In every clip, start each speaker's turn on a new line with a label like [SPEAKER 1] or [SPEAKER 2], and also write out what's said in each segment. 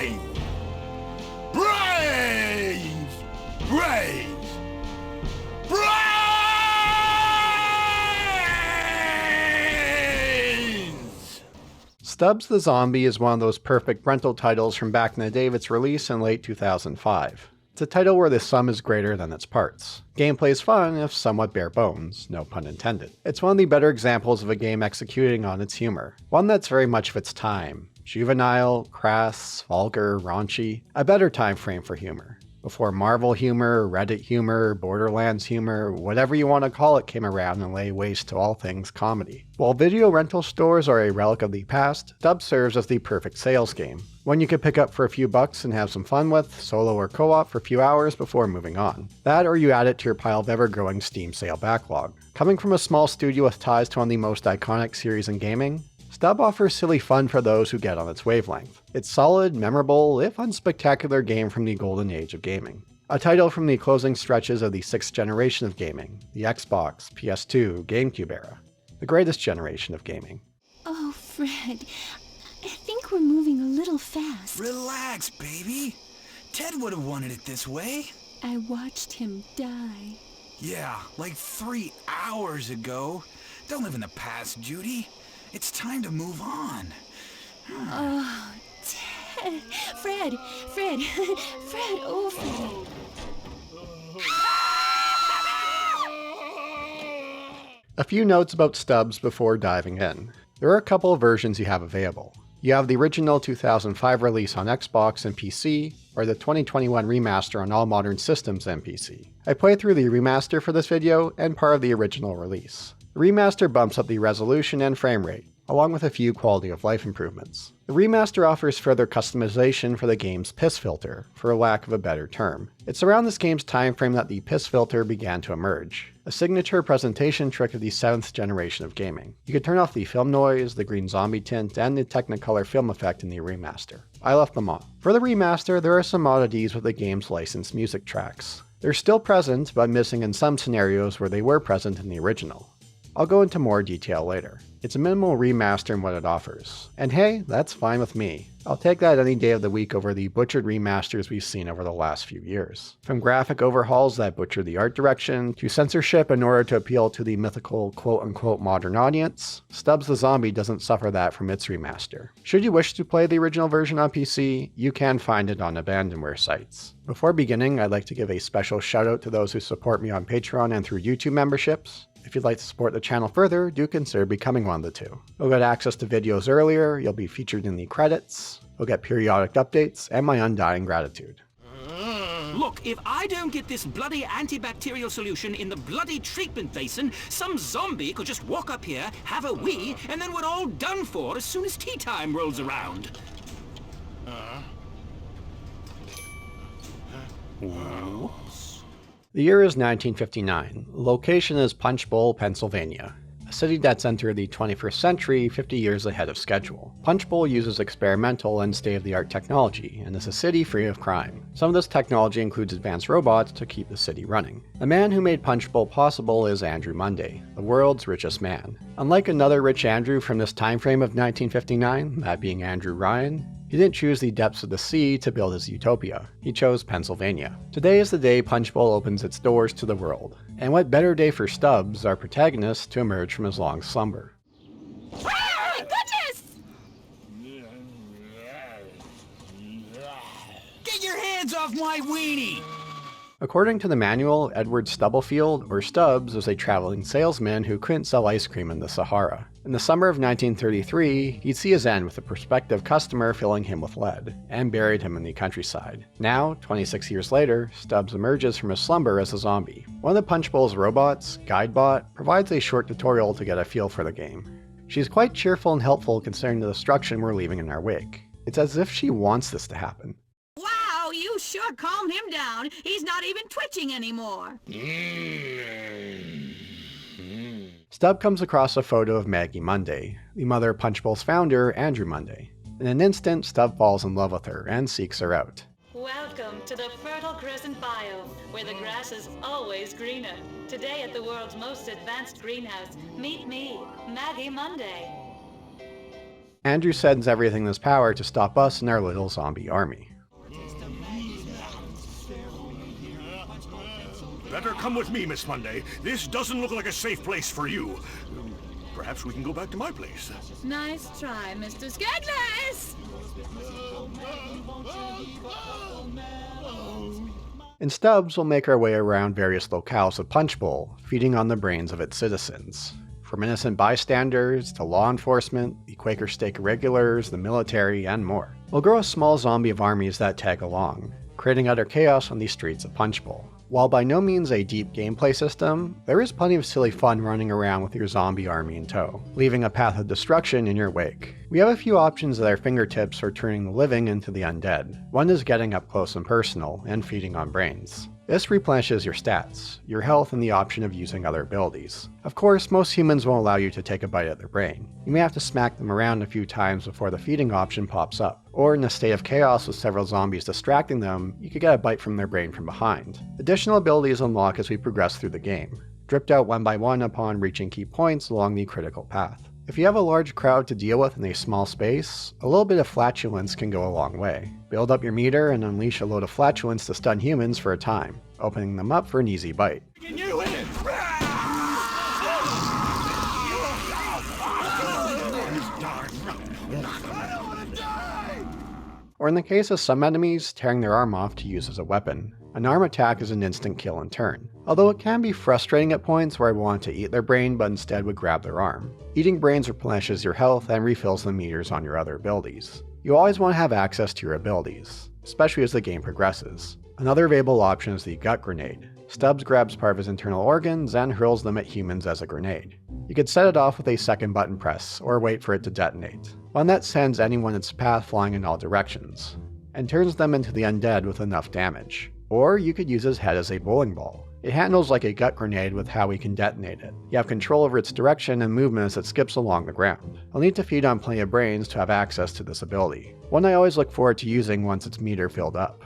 [SPEAKER 1] brains! Brains! Brains! Brains!
[SPEAKER 2] Stubbs the Zombie is one of those perfect rental titles from back in the day of its release in late 2005. It's a title where the sum is greater than its parts. Gameplay is fun, if somewhat bare bones, no pun intended. It's one of the better examples of a game executing on its humor, one that's very much of its time. Juvenile, crass, vulgar, raunchy, a better time frame for humor. Before Marvel humor, Reddit humor, Borderlands humor, whatever you want to call it came around and lay waste to all things comedy. While video rental stores are a relic of the past, Stubbs serves as the perfect sales game. One you could pick up for a few bucks and have some fun with, solo or co-op for a few hours before moving on. That or you add it to your pile of ever-growing Steam sale backlog. Coming from a small studio with ties to one of the most iconic series in gaming, Stubbs offers silly fun for those who get on its wavelength. It's solid, memorable, if unspectacular game from the golden age of gaming. A title from the closing stretches of the 6th generation of gaming, the Xbox, PS2, GameCube era. The greatest generation of gaming.
[SPEAKER 3] Oh, Fred, I think we're moving a little fast.
[SPEAKER 1] Relax, baby. Ted would have wanted it this way.
[SPEAKER 3] I watched him die.
[SPEAKER 1] Yeah, like 3 hours ago. Don't live in the past, Judy. It's time to move on.
[SPEAKER 3] Oh, Ted. Fred, Fred, oh, Fred.
[SPEAKER 2] A few notes about Stubbs before diving in. There are a couple of versions you have available. You have the original 2005 release on Xbox and PC, or the 2021 remaster on all modern systems and PC. I played through the remaster for this video and part of the original release. The remaster bumps up the resolution and frame rate, along with a few quality of life improvements. The remaster offers further customization for the game's piss filter, for lack of a better term. It's around this game's time frame that the piss filter began to emerge, a signature presentation trick of the 7th generation of gaming. You could turn off the film noise, the green zombie tint, and the Technicolor film effect in the remaster. I left them on. For the remaster, there are some oddities with the game's licensed music tracks. They're still present, but missing in some scenarios where they were present in the original. I'll go into more detail later. It's a minimal remaster in what it offers. And hey, that's fine with me. I'll take that any day of the week over the butchered remasters we've seen over the last few years. From graphic overhauls that butcher the art direction, to censorship in order to appeal to the mythical quote-unquote modern audience, Stubbs the Zombie doesn't suffer that from its remaster. Should you wish to play the original version on PC, you can find it on abandonware sites. Before beginning, I'd like to give a special shout out to those who support me on Patreon and through YouTube memberships. If you'd like to support the channel further, do consider becoming one of the two. You'll get access to videos earlier, you'll be featured in the credits, you'll get periodic updates, and my undying gratitude.
[SPEAKER 4] Look, if I don't get this bloody antibacterial solution in the bloody treatment basin, some zombie could just walk up here, have a wee, and then we're all done for as soon as tea time rolls around.
[SPEAKER 2] The year is 1959. The location is Punch Bowl, Pennsylvania, a city that's entered the 21st century 50 years ahead of schedule. Punch Bowl uses experimental and state-of-the-art technology, and is a city free of crime. Some of this technology includes advanced robots to keep the city running. The man who made Punch Bowl possible is Andrew Monday, the world's richest man. Unlike another rich Andrew from this time frame of 1959, that being Andrew Ryan, he didn't choose the depths of the sea to build his utopia. He chose Pennsylvania. Today is the day Punch Bowl opens its doors to the world. And what better day for Stubbs, our protagonist, to emerge from his long slumber.
[SPEAKER 3] Oh, my goodness!
[SPEAKER 1] Get your hands off my weenie!
[SPEAKER 2] According to the manual, Edward Stubblefield, or Stubbs, was a traveling salesman who couldn't sell ice cream in the Sahara. In the summer of 1933, he'd see his end with a prospective customer filling him with lead, and buried him in the countryside. Now, 26 years later, Stubbs emerges from his slumber as a zombie. One of the Punch Bowl's robots, Guidebot, provides a short tutorial to get a feel for the game. She's quite cheerful and helpful considering the destruction we're leaving in our wake. It's as if she wants this to happen.
[SPEAKER 5] Wow, you sure calmed him down. He's not even twitching anymore.
[SPEAKER 2] Stubb comes across a photo of Maggie Monday, the mother of Punch Bowl's founder, Andrew Monday. In an instant, Stubb falls in love with her and seeks her out.
[SPEAKER 6] Welcome to the fertile crescent biome, where the grass is always greener. Today at the world's most advanced greenhouse, meet me, Maggie Monday.
[SPEAKER 2] Andrew sends everything in his power to stop us and our little zombie army.
[SPEAKER 7] Better come with me, Miss Monday. This doesn't look like a safe place for you. Perhaps we can go back to my place.
[SPEAKER 5] Nice try, Mr. Skeggless!
[SPEAKER 2] In Stubbs, we'll make our way around various locales of Punch Bowl, feeding on the brains of its citizens. From innocent bystanders, to law enforcement, the Quaker Stake Irregulars, the military, and more. We'll grow a small zombie of armies that tag along, creating utter chaos on the streets of Punch Bowl. While by no means a deep gameplay system, there is plenty of silly fun running around with your zombie army in tow, leaving a path of destruction in your wake. We have a few options at our fingertips for turning the living into the undead. One is getting up close and personal, and feeding on brains. This replenishes your stats, your health, and the option of using other abilities. Of course, most humans won't allow you to take a bite at their brain. You may have to smack them around a few times before the feeding option pops up. Or in a state of chaos with several zombies distracting them, you could get a bite from their brain from behind. Additional abilities unlock as we progress through the game, dripped out one by one upon reaching key points along the critical path. If you have a large crowd to deal with in a small space, a little bit of flatulence can go a long way. Build up your meter and unleash a load of flatulence to stun humans for a time, opening them up for an easy bite. Or in the case of some enemies, tearing their arm off to use as a weapon. An arm attack is an instant kill in turn, although it can be frustrating at points where I want to eat their brain but instead would grab their arm. Eating brains replenishes your health and refills the meters on your other abilities. You always want to have access to your abilities, especially as the game progresses. Another available option is the gut grenade. Stubbs grabs part of his internal organs and hurls them at humans as a grenade. You could set it off with a second button press, or wait for it to detonate, one that sends anyone in its path flying in all directions, and turns them into the undead with enough damage. Or you could use his head as a bowling ball. It handles like a gut grenade with how we can detonate it. You have control over its direction and movement as it skips along the ground. I'll need to feed on plenty of brains to have access to this ability, one I always look forward to using once its meter filled up.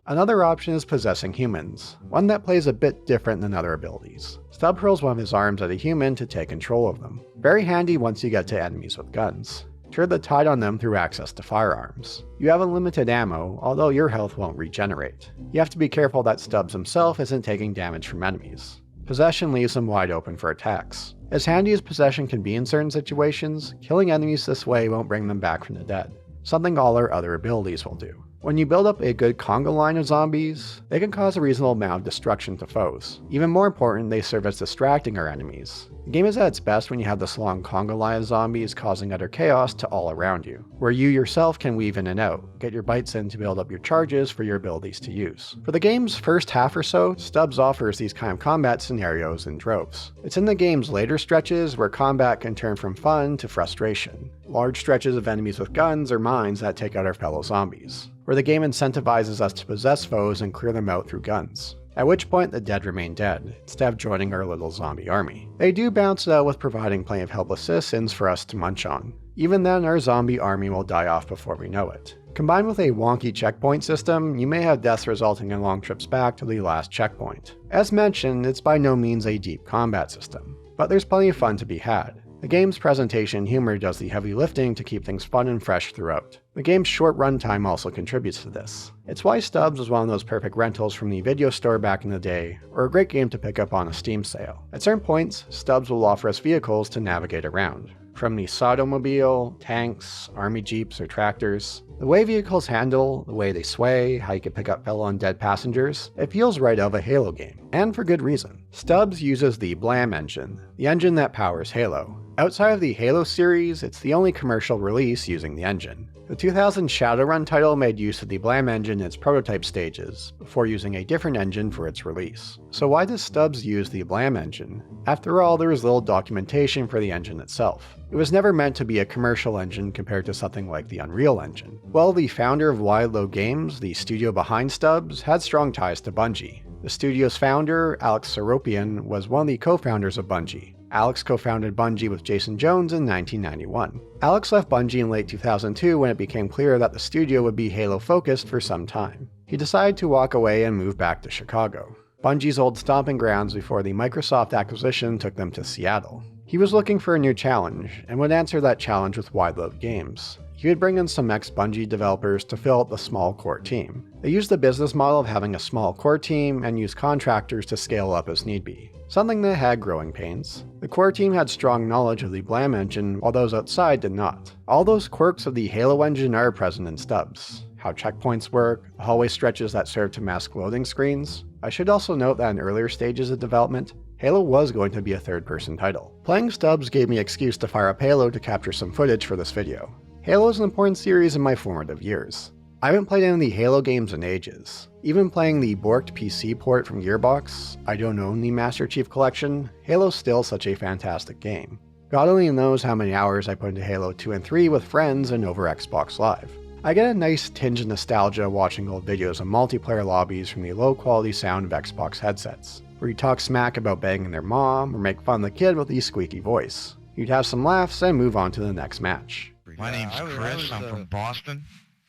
[SPEAKER 2] Another option is possessing humans, one that plays a bit different than other abilities. Stubb hurls one of his arms at a human to take control of them. Very handy once you get to enemies with guns. Turn the tide on them through access to firearms. You have unlimited ammo, although your health won't regenerate. You have to be careful that Stubbs himself isn't taking damage from enemies. Possession leaves him wide open for attacks. As handy as possession can be in certain situations, killing enemies this way won't bring them back from the dead, something all our other abilities will do. When you build up a good conga line of zombies, they can cause a reasonable amount of destruction to foes. Even more important, they serve as distracting our enemies. The game is at its best when you have this long conga line of zombies causing utter chaos to all around you, where you yourself can weave in and out, get your bites in to build up your charges for your abilities to use. For the game's first half or so, Stubbs offers these kind of combat scenarios in droves. It's in the game's later stretches where combat can turn from fun to frustration. Large stretches of enemies with guns or mines that take out our fellow zombies, where the game incentivizes us to possess foes and clear them out through guns. At which point the dead remain dead, instead of joining our little zombie army. They do balance it out with providing plenty of helpless citizens for us to munch on. Even then, our zombie army will die off before we know it. Combined with a wonky checkpoint system, you may have deaths resulting in long trips back to the last checkpoint. As mentioned, it's by no means a deep combat system, but there's plenty of fun to be had. The game's presentation and humor does the heavy lifting to keep things fun and fresh throughout. The game's short runtime also contributes to this. It's why Stubbs was one of those perfect rentals from the video store back in the day, or a great game to pick up on a Steam sale. At certain points, Stubbs will offer us vehicles to navigate around. From the Sodomobile, tanks, army jeeps, or tractors. The way vehicles handle, the way they sway, how you can pick up fellow undead passengers, it feels right out of a Halo game, and for good reason. Stubbs uses the Blam engine, the engine that powers Halo. Outside of the Halo series, it's the only commercial release using the engine. The 2000 Shadowrun title made use of the Blam engine in its prototype stages, before using a different engine for its release. So why does Stubbs use the Blam engine? After all, there is little documentation for the engine itself. It was never meant to be a commercial engine compared to something like the Unreal Engine. Well, the founder of Wildlow Games, the studio behind Stubbs, had strong ties to Bungie. The studio's founder, Alex Seropian, was one of the co-founders of Bungie. Alex co-founded Bungie with Jason Jones in 1991. Alex left Bungie in late 2002 when it became clear that the studio would be Halo-focused for some time. He decided to walk away and move back to Chicago, Bungie's old stomping grounds before the Microsoft acquisition took them to Seattle. He was looking for a new challenge, and would answer that challenge with wide-load games. He would bring in some ex-Bungie developers to fill out the small core team. They used the business model of having a small core team and use contractors to scale up as need be, something that had growing pains. The core team had strong knowledge of the Blam engine, while those outside did not. All those quirks of the Halo engine are present in Stubbs. How checkpoints work, the hallway stretches that serve to mask loading screens. I should also note that in earlier stages of development, Halo was going to be a third-person title. Playing Stubbs gave me an excuse to fire up Halo to capture some footage for this video. Halo is an important series in my formative years. I haven't played any of the Halo games in ages. Even playing the borked PC port from Gearbox, I don't own the Master Chief Collection, Halo's still such a fantastic game. God only knows how many hours I put into Halo 2 and 3 with friends and over Xbox Live. I get a nice tinge of nostalgia watching old videos of multiplayer lobbies from the low-quality sound of Xbox headsets, where you talk smack about banging their mom or make fun of the kid with the squeaky voice. You'd have some laughs and move on to the next match.
[SPEAKER 8] My name's Chris, I'm from Boston.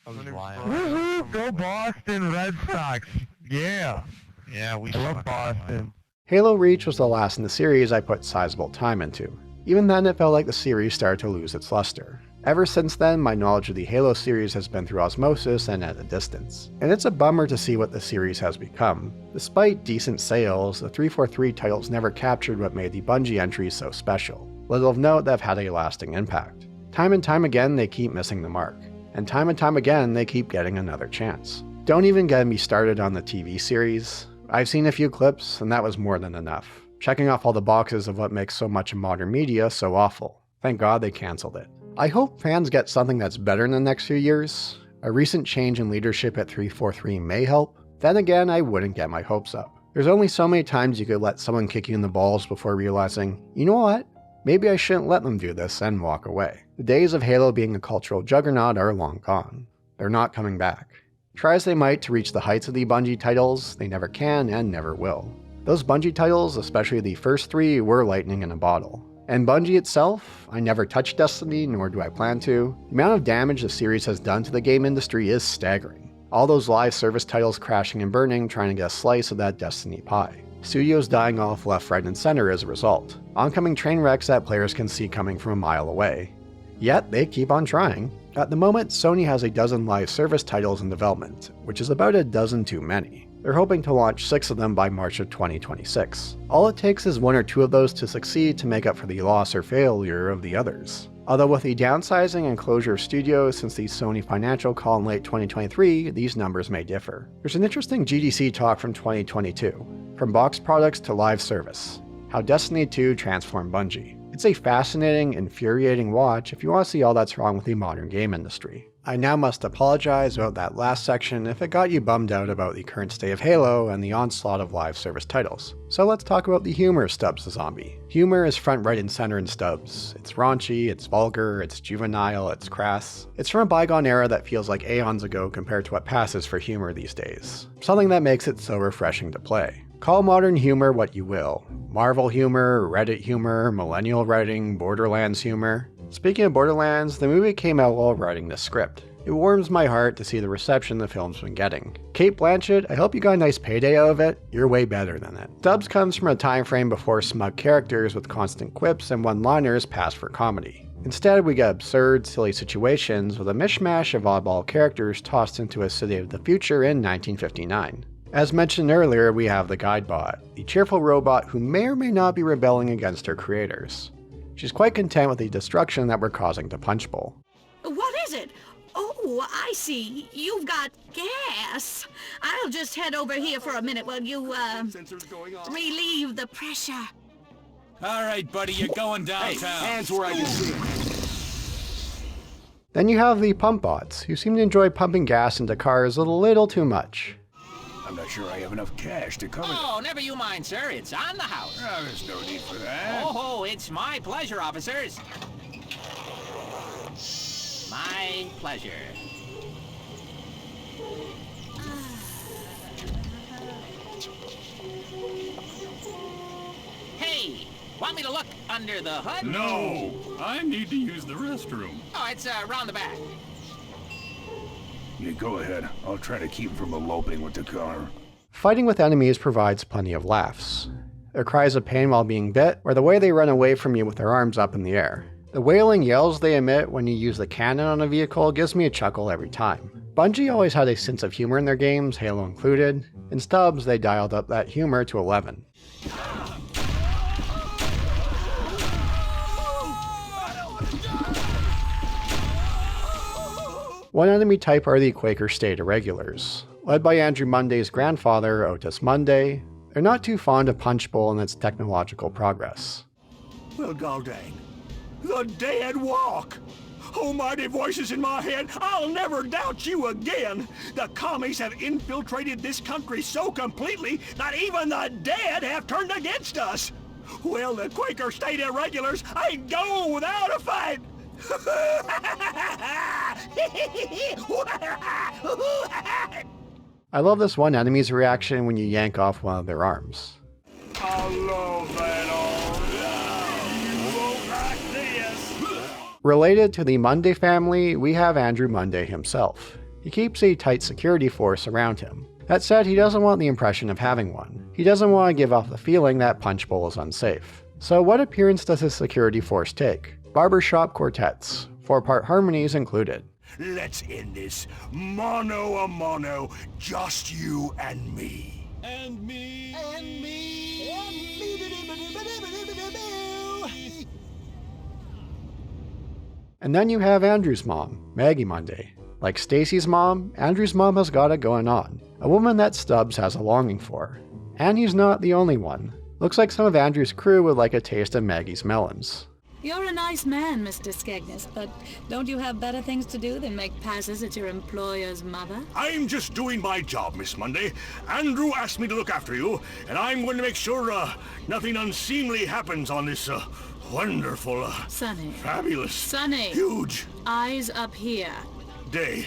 [SPEAKER 8] Go Boston Red Sox! Yeah! Yeah, we love Boston.
[SPEAKER 2] Halo Reach was the last in the series I put sizable time into. Even then it felt like the series started to lose its luster. Ever since then, my knowledge of the Halo series has been through osmosis and at a distance. And it's a bummer to see what the series has become. Despite decent sales, the 343 titles never captured what made the Bungie entries so special. Little of note that have had a lasting impact. Time and time again, they keep missing the mark. And time again, they keep getting another chance. Don't even get me started on the TV series. I've seen a few clips, and that was more than enough. Checking off all the boxes of what makes so much of modern media so awful. Thank God they cancelled it. I hope fans get something that's better in the next few years. A recent change in leadership at 343 may help. Then again, I wouldn't get my hopes up. There's only so many times you could let someone kick you in the balls before realizing, you know what? Maybe I shouldn't let them do this and walk away. The days of Halo being a cultural juggernaut are long gone. They're not coming back. Try as they might to reach the heights of the Bungie titles, they never can and never will. Those Bungie titles, especially the first 3, were lightning in a bottle. And Bungie itself, I never touched Destiny, nor do I plan to. The amount of damage the series has done to the game industry is staggering. All those live service titles crashing and burning trying to get a slice of that Destiny pie. Studios dying off left, right, and center as a result. Oncoming train wrecks that players can see coming from a mile away. Yet, they keep on trying. At the moment, Sony has a dozen live service titles in development, which is about a dozen too many. They're hoping to launch 6 of them by March of 2026. All it takes is 1 or 2 of those to succeed to make up for the loss or failure of the others. Although with the downsizing and closure of studios since the Sony financial call in late 2023, these numbers may differ. There's an interesting GDC talk from 2022, from box products to live service, how Destiny 2 transformed Bungie. It's a fascinating, infuriating watch if you want to see all that's wrong with the modern game industry. I now must apologize about that last section if it got you bummed out about the current state of Halo and the onslaught of live service titles. So let's talk about the humor of Stubbs the Zombie. Humor is front, right, and center in Stubbs. It's raunchy, it's vulgar, it's juvenile, it's crass. It's from a bygone era that feels like aeons ago compared to what passes for humor these days. Something that makes it so refreshing to play. Call modern humor what you will. Marvel humor, Reddit humor, millennial writing, Borderlands humor. Speaking of Borderlands, the movie came out while writing the script. It warms my heart to see the reception the film's been getting. Cate Blanchett, I hope you got a nice payday out of it. You're way better than it. Stubbs comes from a time frame before smug characters with constant quips and one-liners passed for comedy. Instead, we get absurd, silly situations with a mishmash of oddball characters tossed into a city of the future in 1959. As mentioned earlier, we have the Guidebot, the cheerful robot who may or may not be rebelling against her creators. She's quite content with the destruction that we're causing to Punchbowl.
[SPEAKER 5] What is it? Oh, I see. You've got gas. I'll just head over here for a minute while you, relieve the pressure.
[SPEAKER 1] All right, buddy, you're going downtown.
[SPEAKER 7] Hey, hands where I can see it.
[SPEAKER 2] Then you have the pump bots, who seem to enjoy pumping gas into cars a little too much.
[SPEAKER 7] I'm not sure I have enough cash to cover
[SPEAKER 4] Oh, never you mind, sir. It's on the house.
[SPEAKER 7] that. There's no need for that.
[SPEAKER 4] Oh, it's my pleasure, officers. My pleasure. Hey, want me to look under the hood?
[SPEAKER 9] No, I need to use the restroom.
[SPEAKER 4] Oh, it's round the back.
[SPEAKER 7] Yeah, go ahead. I'll try to keep from eloping with the car.
[SPEAKER 2] Fighting with enemies provides plenty of laughs. Their cries of pain while being bit, or the way they run away from you with their arms up in the air. The wailing yells they emit when you use the cannon on a vehicle gives me a chuckle every time. Bungie always had a sense of humor in their games, Halo included. In Stubbs, they dialed up that humor to 11. One enemy type are the Quaker State Irregulars. Led by Andrew Munday's grandfather, Otis Munday, they're not too fond of Punch Bowl and its technological progress.
[SPEAKER 7] Well, goddang. The dead walk! Almighty voices in my head, I'll never doubt you again! The commies have infiltrated this country so completely that even the dead have turned against us! Well, the Quaker State Irregulars ain't go without a fight!
[SPEAKER 2] I love this one enemy's reaction when you yank off one of their arms.
[SPEAKER 7] I love that arm! You won't like this!
[SPEAKER 2] Related to the Munday family, we have Andrew Munday himself. He keeps a tight security force around him. That said, he doesn't want the impression of having one. He doesn't want to give off the feeling that Punch Bowl is unsafe. So what appearance does his security force take? Barbershop quartets, 4-part harmonies included.
[SPEAKER 7] Let's end this mono a mono, just you and me. And me. And me. And me.
[SPEAKER 2] And then you have Andrew's mom, Maggie Munday. Like Stacy's mom, Andrew's mom has got it going on. A woman that Stubbs has a longing for. And he's not the only one. Looks like some of Andrew's crew would like a taste of Maggie's melons.
[SPEAKER 9] You're a nice man, Mr. Skegness, but don't you have better things to do than make passes at your employer's mother?
[SPEAKER 7] I'm just doing my job, Miss Munday. Andrew asked me to look after you, and I'm going to make sure nothing unseemly happens on this wonderful,
[SPEAKER 9] Sonny.
[SPEAKER 7] fabulous,
[SPEAKER 9] Sonny.
[SPEAKER 7] huge
[SPEAKER 9] Eyes up here.
[SPEAKER 7] day.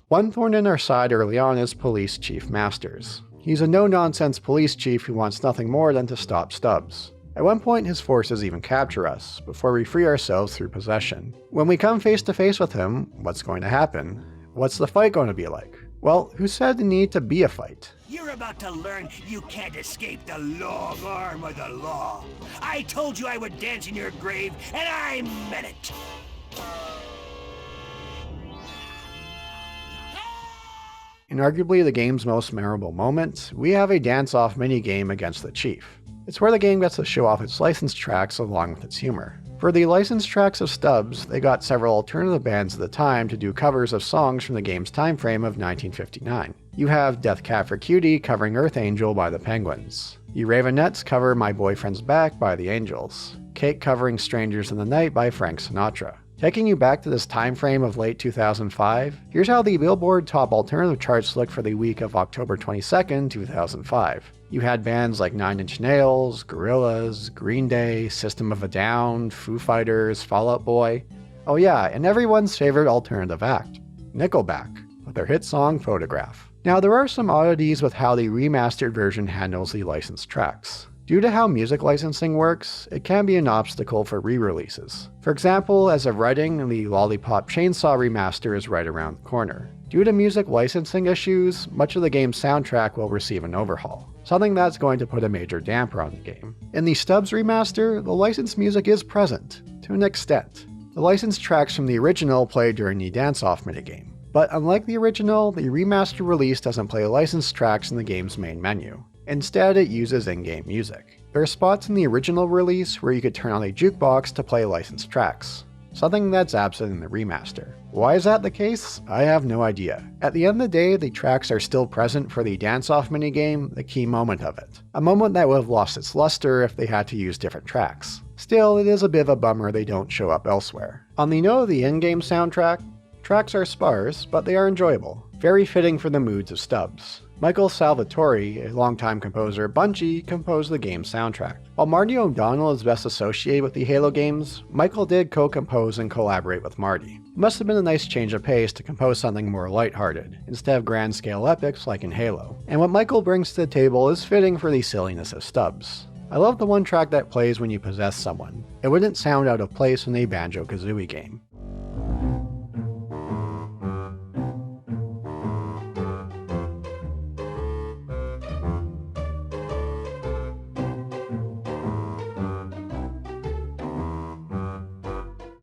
[SPEAKER 2] One thorn in our side early on is Police Chief Masters. He's a no-nonsense police chief who wants nothing more than to stop Stubbs. At one point, his forces even capture us, before we free ourselves through possession. When we come face to face with him, what's going to happen? What's the fight going to be like? Well, who said there need to be a fight?
[SPEAKER 10] You're about to learn you can't escape the long arm of the law. I told you I would dance in your grave, and I meant it.
[SPEAKER 2] In arguably the game's most memorable moment, we have a dance-off minigame against the Chief. It's where the game gets to show off its licensed tracks along with its humor. For the licensed tracks of Stubbs, they got several alternative bands at the time to do covers of songs from the game's time frame of 1959. You have Death Cab for Cutie covering Earth Angel by the Penguins. You Ravenettes cover My Boyfriend's Back by the Angels. Cake covering Strangers in the Night by Frank Sinatra. Taking you back to this time frame of late 2005, here's how the Billboard Top Alternative charts looked for the week of October 22nd, 2005. You had bands like Nine Inch Nails, Gorillaz, Green Day, System of a Down, Foo Fighters, Fall Out Boy. Oh yeah, and everyone's favorite alternative act, Nickelback, with their hit song Photograph. Now there are some oddities with how the remastered version handles the licensed tracks. Due to how music licensing works, it can be an obstacle for re-releases. For example, as of writing, the Lollipop Chainsaw remaster is right around the corner. Due to music licensing issues, much of the game's soundtrack will receive an overhaul, something that's going to put a major damper on the game. In the Stubbs remaster, the licensed music is present, to an extent. The licensed tracks from the original play during the dance-off minigame. But unlike the original, the remaster release doesn't play licensed tracks in the game's main menu. Instead, it uses in-game music. There are spots in the original release where you could turn on a jukebox to play licensed tracks, something that's absent in the remaster. Why is that the case? I have no idea. At the end of the day, the tracks are still present for the dance-off minigame, the key moment of it. A moment that would have lost its luster if they had to use different tracks. Still, it is a bit of a bummer they don't show up elsewhere. On the note of the in-game soundtrack, tracks are sparse, but they are enjoyable, very fitting for the moods of Stubbs. Michael Salvatore, a longtime composer at Bungie, composed the game's soundtrack. While Marty O'Donnell is best associated with the Halo games, Michael did co-compose and collaborate with Marty. It must have been a nice change of pace to compose something more lighthearted, instead of grand-scale epics like in Halo. And what Michael brings to the table is fitting for the silliness of Stubbs. I love the one track that plays when you possess someone. It wouldn't sound out of place in a Banjo-Kazooie game.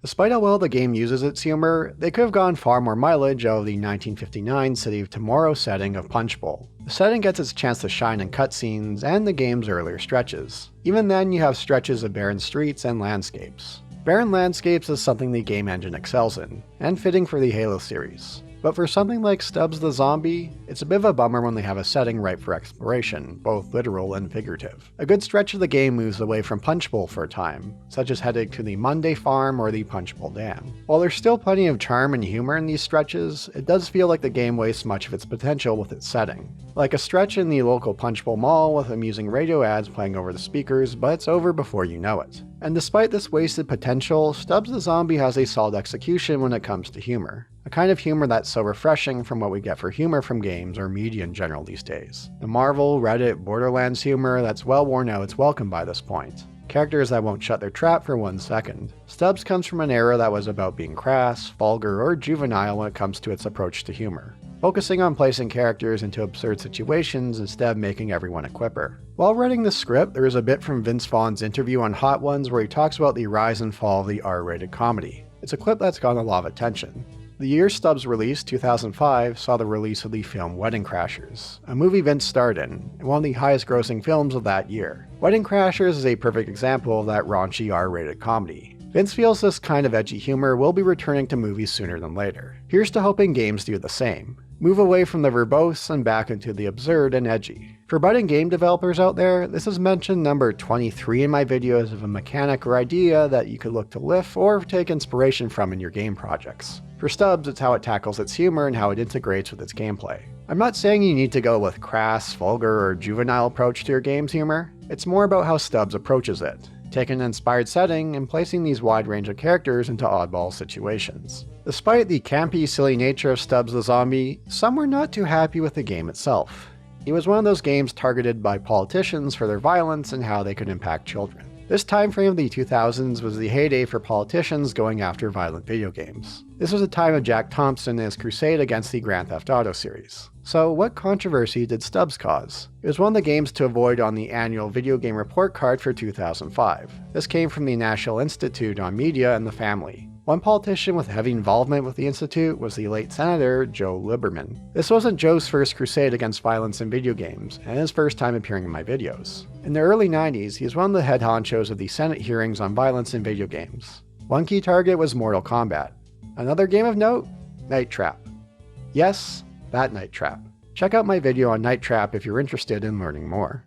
[SPEAKER 2] Despite how well the game uses its humor, they could have gone far more mileage out of the 1959 City of Tomorrow setting of Punch Bowl. The setting gets its chance to shine in cutscenes and the game's earlier stretches. Even then, you have stretches of barren streets and landscapes. Barren landscapes is something the game engine excels in, and fitting for the Halo series. But for something like Stubbs the Zombie, it's a bit of a bummer when they have a setting ripe for exploration, both literal and figurative. A good stretch of the game moves away from Punch Bowl for a time, such as heading to the Monday Farm or the Punch Bowl Dam. While there's still plenty of charm and humor in these stretches, it does feel like the game wastes much of its potential with its setting. Like a stretch in the local Punch Bowl Mall with amusing radio ads playing over the speakers, but it's over before you know it. And despite this wasted potential, Stubbs the Zombie has a solid execution when it comes to humor. A kind of humor that's so refreshing from what we get for humor from games or media in general these days. The Marvel, Reddit, Borderlands humor that's well worn out its welcome by this point. Characters that won't shut their trap for 1 second. Stubbs comes from an era that was about being crass, vulgar, or juvenile when it comes to its approach to humor, focusing on placing characters into absurd situations instead of making everyone a quipper. While writing the script, there is a bit from Vince Vaughn's interview on Hot Ones where he talks about the rise and fall of the R-rated comedy. It's a clip that's gotten a lot of attention. The year Stubbs released, 2005, saw the release of the film Wedding Crashers, a movie Vince starred in, and one of the highest grossing films of that year. Wedding Crashers is a perfect example of that raunchy R-rated comedy. Vince feels this kind of edgy humor will be returning to movies sooner than later. Here's to hoping games do the same. Move away from the verbose and back into the absurd and edgy. For budding game developers out there, this is mentioned number 23 in my videos of a mechanic or idea that you could look to lift or take inspiration from in your game projects. For Stubbs, it's how it tackles its humor and how it integrates with its gameplay. I'm not saying you need to go with crass, vulgar, or juvenile approach to your game's humor. It's more about how Stubbs approaches it, taking an inspired setting and placing these wide range of characters into oddball situations. Despite the campy, silly nature of Stubbs the Zombie, some were not too happy with the game itself. It was one of those games targeted by politicians for their violence and how they could impact children. This time frame of the 2000s was the heyday for politicians going after violent video games. This was a time of Jack Thompson and his crusade against the Grand Theft Auto series. So what controversy did Stubbs cause? It was one of the games to avoid on the annual video game report card for 2005. This came from the National Institute on Media and the Family. One politician with heavy involvement with the Institute was the late Senator Joe Lieberman. This wasn't Joe's first crusade against violence in video games, and his first time appearing in my videos. In the early 90s, he was one of the head honchos of the Senate hearings on violence in video games. One key target was Mortal Kombat. Another game of note? Night Trap. Yes, that Night Trap. Check out my video on Night Trap if you're interested in learning more.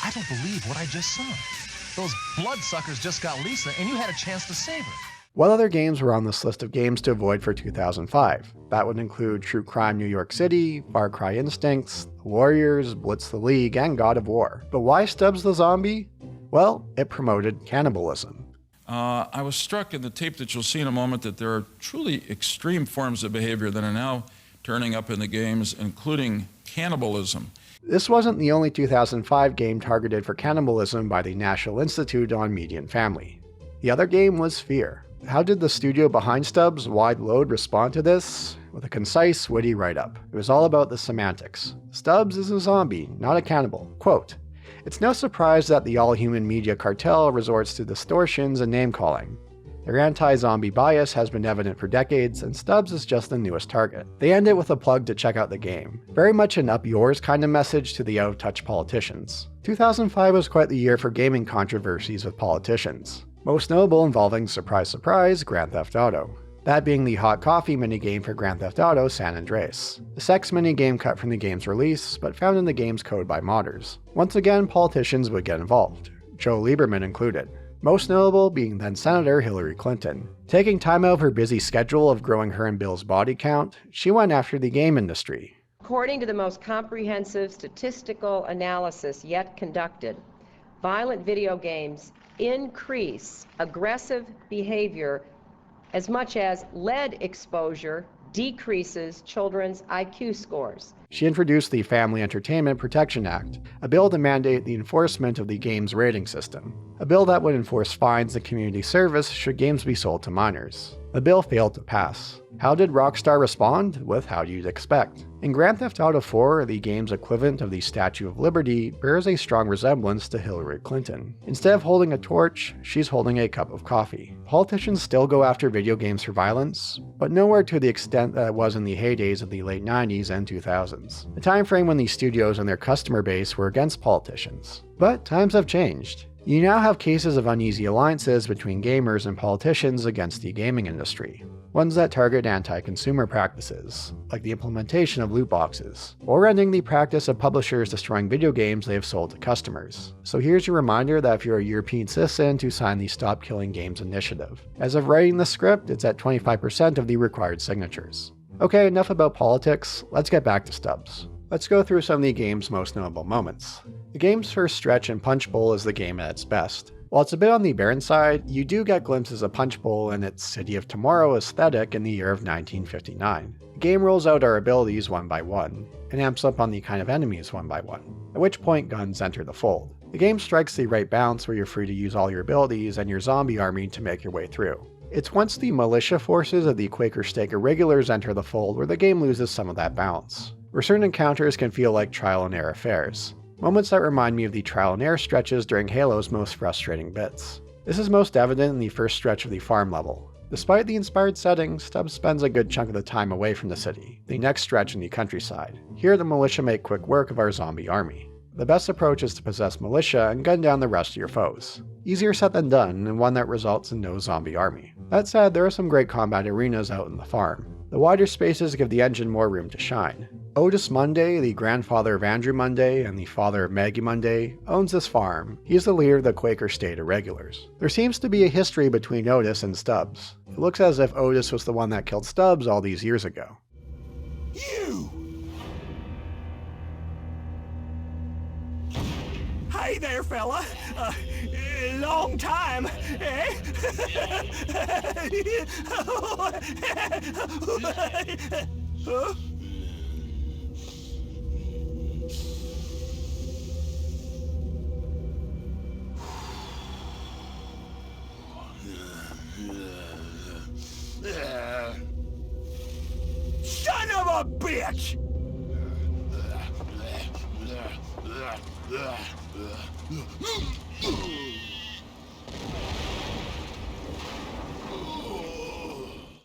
[SPEAKER 11] I don't believe what I just saw. Those bloodsuckers just got Lisa, and you had a chance to save her.
[SPEAKER 2] What other games were on this list of games to avoid for 2005? That would include True Crime New York City, Far Cry Instincts, The Warriors, Blitz the League, and God of War. But why Stubbs the Zombie? Well, it promoted cannibalism.
[SPEAKER 12] I was struck in the tape that you'll see in a moment that there are truly extreme forms of behavior that are now turning up in the games, including cannibalism.
[SPEAKER 2] This wasn't the only 2005 game targeted for cannibalism by the National Institute on Media and Family. The other game was Fear. How did the studio behind Stubbs, Wide Load, respond to this? With a concise, witty write-up. It was all about the semantics. Stubbs is a zombie, not a cannibal. Quote, "It's no surprise that the all-human media cartel resorts to distortions and name-calling. Their anti-zombie bias has been evident for decades, and Stubbs is just the newest target." They end it with a plug to check out the game. Very much an up yours kind of message to the out-of-touch politicians. 2005 was quite the year for gaming controversies with politicians. Most notable involving, surprise surprise, Grand Theft Auto. That being the hot coffee minigame for Grand Theft Auto San Andreas. The sex minigame cut from the game's release, but found in the game's code by modders. Once again, politicians would get involved, Joe Lieberman included. Most notable being then Senator Hillary Clinton. Taking time out of her busy schedule of growing her and Bill's body count, she went after the game industry.
[SPEAKER 13] According to the most comprehensive statistical analysis yet conducted, violent video games increase aggressive behavior as much as lead exposure decreases children's IQ scores.
[SPEAKER 2] She introduced the Family Entertainment Protection Act, a bill to mandate the enforcement of the game's rating system. A bill that would enforce fines and community service should games be sold to minors. The bill failed to pass. How did Rockstar respond? With how you'd expect. In Grand Theft Auto 4, the game's equivalent of the Statue of Liberty bears a strong resemblance to Hillary Clinton. Instead of holding a torch, she's holding a cup of coffee. Politicians still go after video games for violence, but nowhere to the extent that it was in the heydays of the late 90s and 2000s, a time frame when the studios and their customer base were against politicians. But times have changed. You now have cases of uneasy alliances between gamers and politicians against the gaming industry. Ones that target anti-consumer practices, like the implementation of loot boxes, or ending the practice of publishers destroying video games they have sold to customers. So here's your reminder that if you're a European citizen to sign the Stop Killing Games initiative. As of writing the script, it's at 25% of the required signatures. Okay, enough about politics, let's get back to Stubbs. Let's go through some of the game's most notable moments. The game's first stretch in Punch Bowl is the game at its best. While it's a bit on the barren side, you do get glimpses of Punch Bowl and its City of Tomorrow aesthetic in the year of 1959. The game rolls out our abilities one by one, and amps up on the kind of enemies one by one, at which point guns enter the fold. The game strikes the right balance where you're free to use all your abilities and your zombie army to make your way through. It's once the militia forces of the Quaker Stake Irregulars enter the fold where the game loses some of that balance, where certain encounters can feel like trial and error affairs. Moments that remind me of the trial and error stretches during Halo's most frustrating bits. This is most evident in the first stretch of the farm level. Despite the inspired setting, Stubbs spends a good chunk of the time away from the city, the next stretch in the countryside. Here the militia make quick work of our zombie army. The best approach is to possess militia and gun down the rest of your foes. Easier said than done, and one that results in no zombie army. That said, there are some great combat arenas out in the farm. The wider spaces give the engine more room to shine. Otis Munday, the grandfather of Andrew Munday and the father of Maggie Munday, owns this farm. He is the leader of the Quaker State Irregulars. There seems to be a history between Otis and Stubbs. It looks as if Otis was the one that killed Stubbs all these years ago.
[SPEAKER 10] You! Hey there, fella. Long time, eh? Huh? Son of a bitch!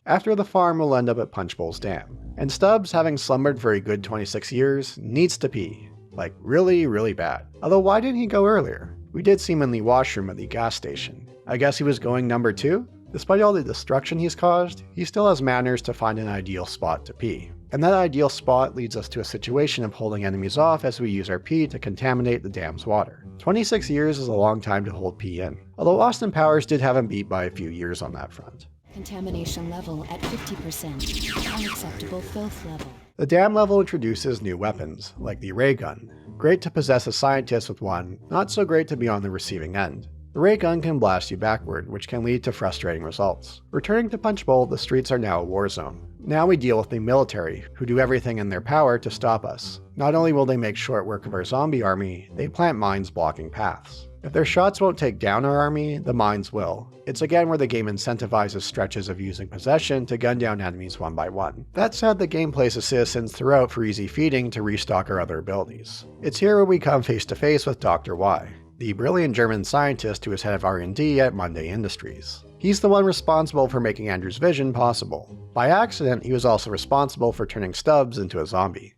[SPEAKER 2] After the farm, we'll end up at Punch Bowl's dam, and Stubbs, having slumbered for a good 26 years, needs to pee. Like, really, really bad. Although why didn't he go earlier? We did see him in the washroom at the gas station. I guess he was going number 2? Despite all the destruction he's caused, he still has manners to find an ideal spot to pee. And that ideal spot leads us to a situation of holding enemies off as we use our pee to contaminate the dam's water. 26 years is a long time to hold pee in, although Austin Powers did have him beat by a few years on that front.
[SPEAKER 14] Contamination level at 50%. Unacceptable filth level.
[SPEAKER 2] The dam level introduces new weapons, like the ray gun. Great to possess a scientist with one, not so great to be on the receiving end. The ray gun can blast you backward, which can lead to frustrating results. Returning to Punch Bowl, the streets are now a war zone. Now we deal with the military, who do everything in their power to stop us. Not only will they make short work of our zombie army, they plant mines blocking paths. If their shots won't take down our army, the mines will. It's again where the game incentivizes stretches of using possession to gun down enemies one by one. That said, the game places citizens throughout for easy feeding to restock our other abilities. It's here where we come face to face with Dr. Y, the brilliant German scientist who is head of R&D at Munday Industries. He's the one responsible for making Andrew's vision possible. By accident, he was also responsible for turning Stubbs into a zombie.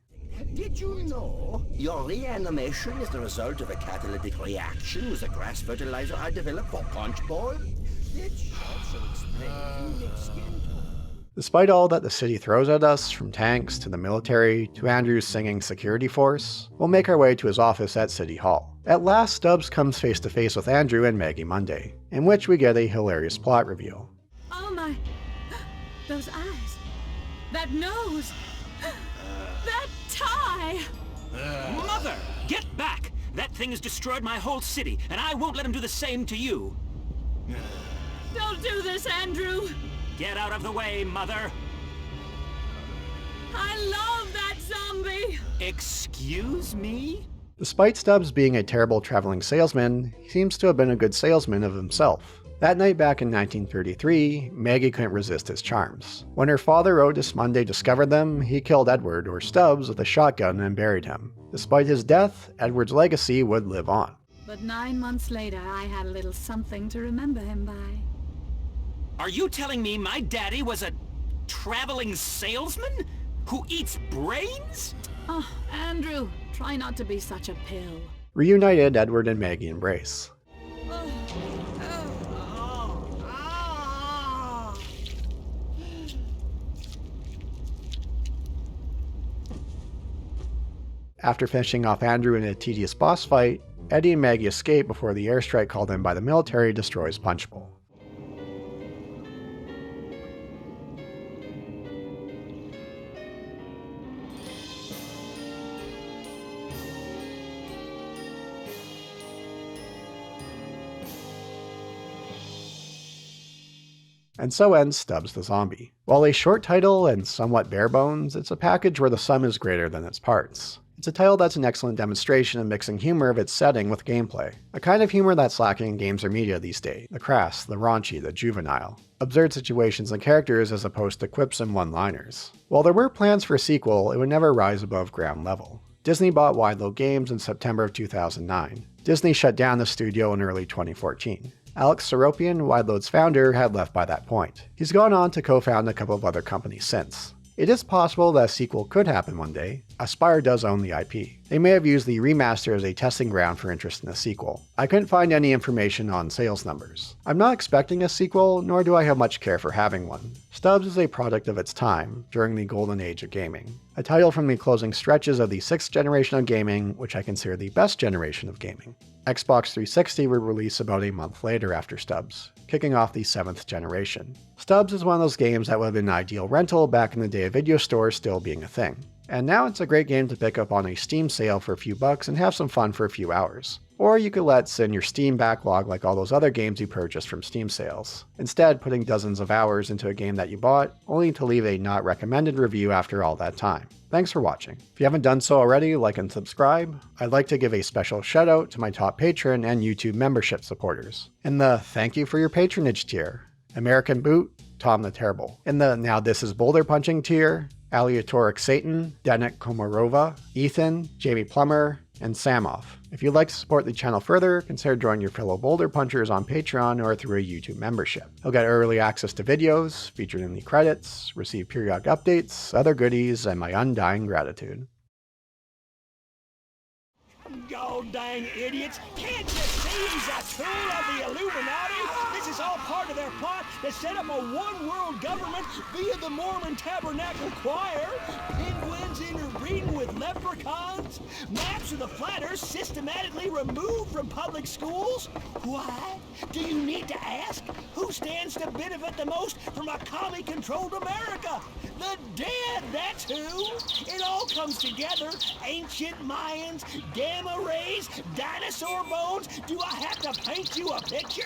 [SPEAKER 10] Did you know your reanimation is the result of a catalytic reaction with the grass fertilizer I developed for Punch Bowl? Which also explains the skin.
[SPEAKER 2] Despite all that the city throws at us, from tanks to the military to Andrew's singing security force, we'll make our way to his office at City Hall. At last, Stubbs comes face to face with Andrew and Maggie Munday, in which we get a hilarious plot reveal.
[SPEAKER 9] Oh my... Those eyes. That nose. That tie.
[SPEAKER 4] Mother! Get back! That thing has destroyed my whole city, and I won't let him do the same to you.
[SPEAKER 9] Don't do this, Andrew.
[SPEAKER 4] Get out of the way, Mother.
[SPEAKER 9] I love that zombie.
[SPEAKER 4] Excuse me?
[SPEAKER 2] Despite Stubbs being a terrible traveling salesman, he seems to have been a good salesman of himself. That night back in 1933, Maggie couldn't resist his charms. When her father Otis Monday discovered them, he killed Edward, or Stubbs, with a shotgun and buried him. Despite his death, Edward's legacy would live on.
[SPEAKER 9] But 9 months later, I had a little something to remember him by.
[SPEAKER 4] Are you telling me my daddy was a traveling salesman who eats brains?
[SPEAKER 9] Oh, Andrew, try not to be such a pill.
[SPEAKER 2] Reunited, Edward and Maggie embrace. After finishing off Andrew in a tedious boss fight, Eddie and Maggie escape before the airstrike called in by the military destroys Punch Bowl. And so ends Stubbs the Zombie. While a short title and somewhat bare bones, it's a package where the sum is greater than its parts. It's a title that's an excellent demonstration of mixing humor of its setting with gameplay. A kind of humor that's lacking in games or media these days. The crass, the raunchy, the juvenile. Absurd situations and characters as opposed to quips and one-liners. While there were plans for a sequel, it would never rise above ground level. Disney bought Wideload Games in September of 2009. Disney shut down the studio in early 2014. Alex Seropian, Wideload's founder, had left by that point. He's gone on to co-found a couple of other companies since. It is possible that a sequel could happen one day. Aspyr does own the IP. They may have used the remaster as a testing ground for interest in a sequel. I couldn't find any information on sales numbers. I'm not expecting a sequel, nor do I have much care for having one. Stubbs is a product of its time, during the golden age of gaming. A title from the closing stretches of the 6th generation of gaming, which I consider the best generation of gaming. Xbox 360 would release about a month later after Stubbs, kicking off the 7th generation. Stubbs is one of those games that would have been an ideal rental back in the day of video stores still being a thing. And now it's a great game to pick up on a Steam sale for a few bucks and have some fun for a few hours. Or you could let it sit in your Steam backlog like all those other games you purchased from Steam sales. Instead, putting dozens of hours into a game that you bought, only to leave a not recommended review after all that time. Thanks for watching. If you haven't done so already, like and subscribe. I'd like to give a special shout out to my top patron and YouTube membership supporters. In the thank you for your patronage tier, American Boot, Tom the Terrible. In the now this is Boulder Punching tier, Aleatoric Satan, Danik Komarova, Ethan, Jamie Plummer, and Samoff. If you'd like to support the channel further, consider joining your fellow Boulder Punchers on Patreon or through a YouTube membership. You'll get early access to videos, featured in the credits, receive periodic updates, other goodies, and my undying gratitude.
[SPEAKER 7] God dang idiots! Can't you see he's a tool of the Illuminati? This is all part of their plot to set up a one-world government via the Mormon Tabernacle Choir, penguins interbreeding with leprechauns, maps of the flat earth systematically removed from public schools. Why? Do you need to ask? Who stands to benefit the most from a commie-controlled America? The dead, that's who! It all comes together. Ancient Mayans, gamma rays, dinosaur bones. Do I have to paint you a picture?